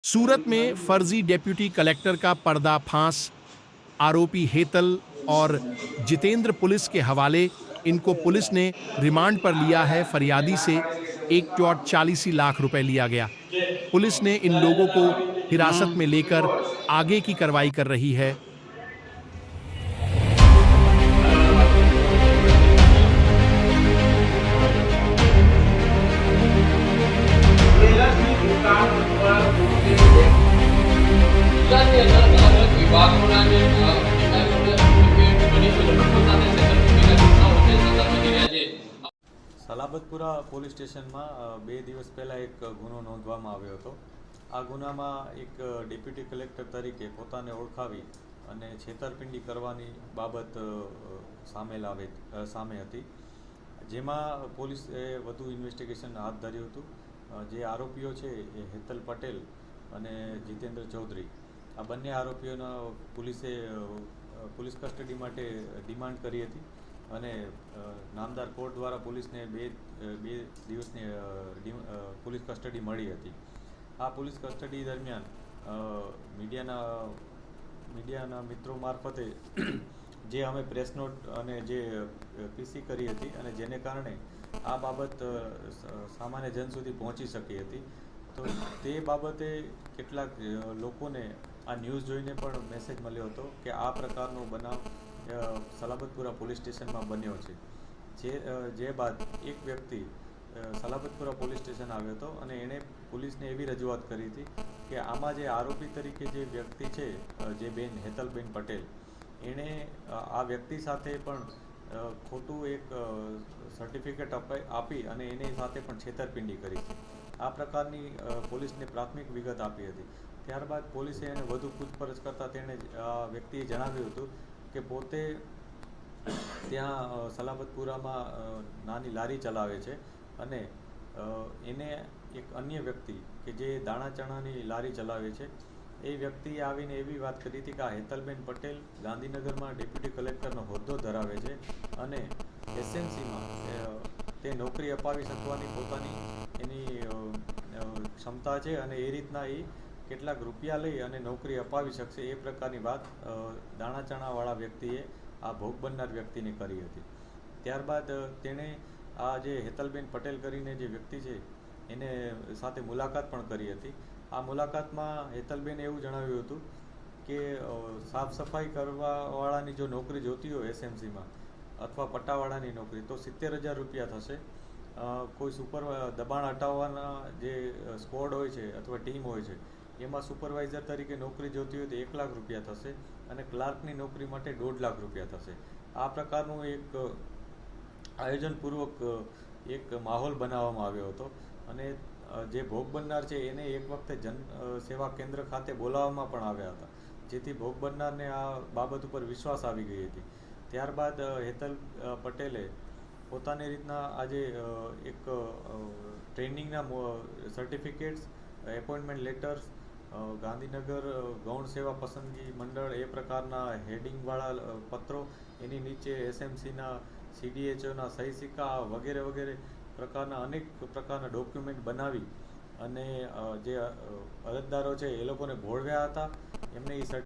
सूरत में फर्जी deputy collector का पर्दाफाश। आरोपी हेतल और जितेंद्र पुलिस के हवाले। इनको पुलिस ने रिमांड पर लिया है। फरियादी से 1,40 लाख रुपए लिया गया। पुलिस ने इन लोगों को हिरासत में लेकर आगे की कार्रवाई कर रही है। સલાબતપુરા પોલીસ સ્ટેશનમાં 2 દિવસ પહેલાં એક ગુનો નોંધવામાં આવ્યો હતો। આ ગુનામાં એક ડેપ્યુટી કલેક્ટર તરીકે પોતાને ઓળખાવી અને છેતરપિંડી કરવાની બાબત સામે હતી, જેમાં પોલીસે વધુ ઇન્વેસ્ટિગેશન હાથ ધર્યું હતું। જે આરોપીઓ છે એ હેતલ પટેલ અને જીતેન્દ્ર ચૌધરી, આ બંને આરોપીઓના પોલીસે પોલીસ કસ્ટડી માટે ડિમાન્ડ કરી હતી અને નામદાર કોર્ટ દ્વારા પોલીસને બે દિવસની પોલીસ કસ્ટડી મળી હતી। આ પોલીસ કસ્ટડી દરમિયાન મીડિયાના મિત્રો મારફતે જે અમે પ્રેસ નોટ અને જે પીસી કરી હતી અને જેને કારણે આ બાબત સામાન્ય જન સુધી પહોંચી શકી હતી, તો તે બાબતે કેટલાક લોકોને આ ન્યૂઝ જોઈને પણ મેસેજ મળ્યો હતો કે આ પ્રકારનો બનાવ સલાબતપુરા પોલીસ સ્ટેશનમાં બન્યો છે। જે બાદ એક વ્યક્તિ સલાબતપુરા પોલીસ સ્ટેશન આવ્યો હતો અને એણે પોલીસને એવી રજૂઆત કરી હતી કે આમાં જે આરોપી તરીકે જે વ્યક્તિ છે, જે બેન હેતલબેન પટેલ, એણે આ વ્યક્તિ સાથે પણ ખોટું એક સર્ટિફિકેટ આપી અને એની સાથે પણ છેતરપિંડી કરી છે। આ પ્રકારની પોલીસને પ્રાથમિક વિગત આપી હતી। ત્યારબાદ પોલીસે એને વધુ પૂછપરછ કરતાં તેણે આ વ્યક્તિએ જણાવ્યું હતું કે પોતે ત્યાં સલાબતપુરામાં નાની લારી ચલાવે છે અને એને એક અન્ય વ્યક્તિ કે જે દાણા ચણાની લારી ચલાવે છે, એ વ્યક્તિએ આવીને એવી વાત કરી હતી કે આ હેતલબેન પટેલ ગાંધીનગરમાં ડેપ્યુટી કલેક્ટરનો હોદ્દો ધરાવે છે અને એસએમસીમાં તે નોકરી અપાવી શકવાની પોતાની એની ક્ષમતા છે અને એ રીતના એ કેટલાક રૂપિયા લઈ અને નોકરી અપાવી શકશે, એ પ્રકારની વાત દાણા ચણાવાળા વ્યક્તિએ આ ભોગ બનનાર વ્યક્તિને કરી હતી। ત્યારબાદ તેણે આ જે હેતલબેન પટેલ કરીને જે વ્યક્તિ છે એને સાથે મુલાકાત પણ કરી હતી। આ મુલાકાતમાં હેતલબેને એવું જણાવ્યું હતું કે સાફ સફાઈ કરવાવાળાની જો નોકરી જોતી હોય એસએમસીમાં અથવા પટ્ટાવાળાની નોકરી તો 70,000 રૂપિયા થશે। કોઈ દબાણ હટાવવાના જે સ્ક્વોડ હોય છે અથવા ટીમ હોય છે એમાં સુપરવાઇઝર તરીકે નોકરી જોતી હોય તો 1 લાખ રૂપિયા થશે અને ક્લાર્કની નોકરી માટે 1.5 લાખ રૂપિયા થશે। આ પ્રકારનું એક આયોજનપૂર્વક એક માહોલ બનાવવામાં આવ્યો હતો અને જે ભોગ બનનાર છે એને એક વખતે જન સેવા કેન્દ્ર ખાતે બોલાવવામાં પણ આવ્યા હતા, જેથી ભોગ બનનારને આ બાબત ઉપર વિશ્વાસ આવી ગઈ હતી। ત્યારબાદ હેતલ પટેલે પોતાની રીતના આજે એક ટ્રેનિંગના સર્ટિફિકેટ્સ, એપોઇન્ટમેન્ટ લેટર્સ, ગાંધીનગર ગૌણ સેવા પસંદગી મંડળ એ પ્રકારના હેડિંગવાળા પત્રો, એની નીચે એસએમસીના CDHOના સહી સિક્કા વગેરે વગેરે પ્રકારના અનેક પ્રકારના ડોક્યુમેન્ટ બનાવી અને જે અરજદારો છે એ લોકોને ભોળવ્યા હતા, એમને એ